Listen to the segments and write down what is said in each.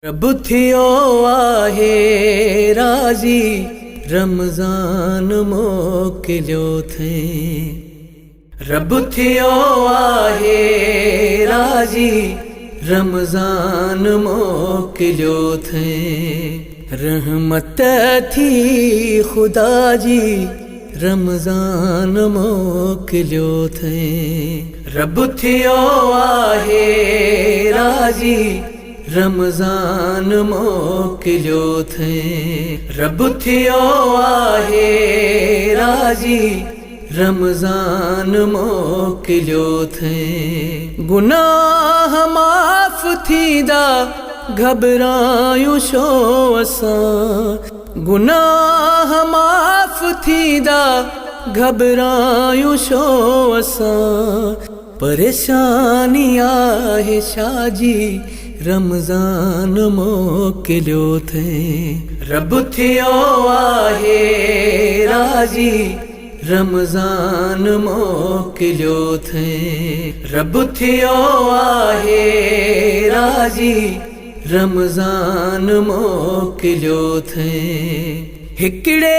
रब थियो आहे राज़ी रमज़ान मोकिलियो थे। रब थियो आहे राज़ी रमज़ान मोकिलियो थे। रहमत थी खुदा जी रमज़ान मोकिलियो थे। रब थियो आहे राज़ी रमज़ान मोकिलियो थे। रब थियो आहे राज़ी रमज़ान मोकिलियो थे। गुनाह माफ़ थींदा घबरायूं छो असां। गुनाह माफ़ थींदा घबरायूं छो असां। परेशानी आहे शाजी रमज़ान मोकिलियो थे। रब थियो आहे राज़ी रमज़ान मोकिलियो थे। रब थियो आहे राज़ी रमज़ान मोकिलियो थे। हिकिड़े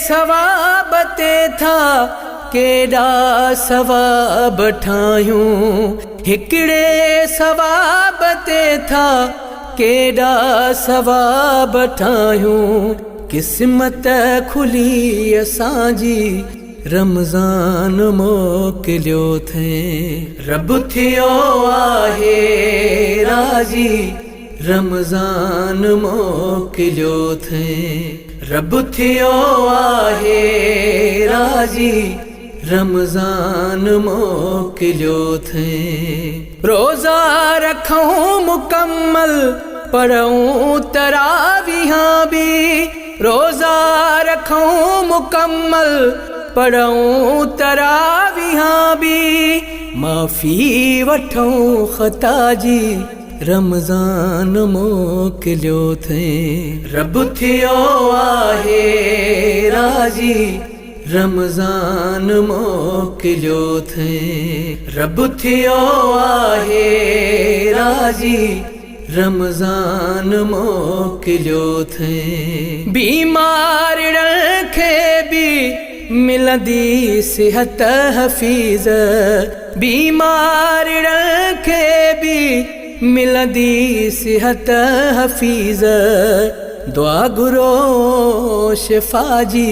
सवाब ते था केॾा सवाब ठाहियूं। हिकिड़े सवाब ते था केॾा सवाब ठाहियूं। किस्मत खुली असांजी रमज़ान मोकिलियो थे। रब थियो आहे राज़ी रमज़ान मोकिलियो थे। रब थियो आहे राज़ी रमज़ान मोकिलियो थे। रोज़ा रखूं मुकम्मल पढ़ूं तरावीहां भी। रोज़ा रखूं मुकम्मल पढ़ूं तरावीहां भी। माफ़ी वठूं ख़ता जी रमज़ान मोकिलियो थे। रब थियो आहे राज़ी रमज़ान मोकिलियो थे। रब थियो आहे राज़ी रमज़ान मोकिलियो थे। बीमारनि खे बि मिलंदी सिहत हफ़ीज़। बीमारनि खे बि मिलंदी सिहत हफ़ीज़। दुआ घुरो शिफ़ा जी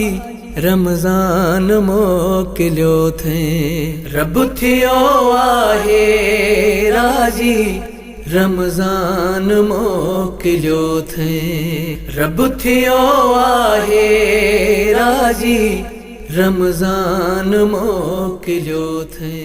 रमज़ान मोकिलियो थे। रब थियो आहे राज़ी रमज़ान मोकिलियो थे। रब थियो आहे राज़ी रमज़ान मोकिलियो थे।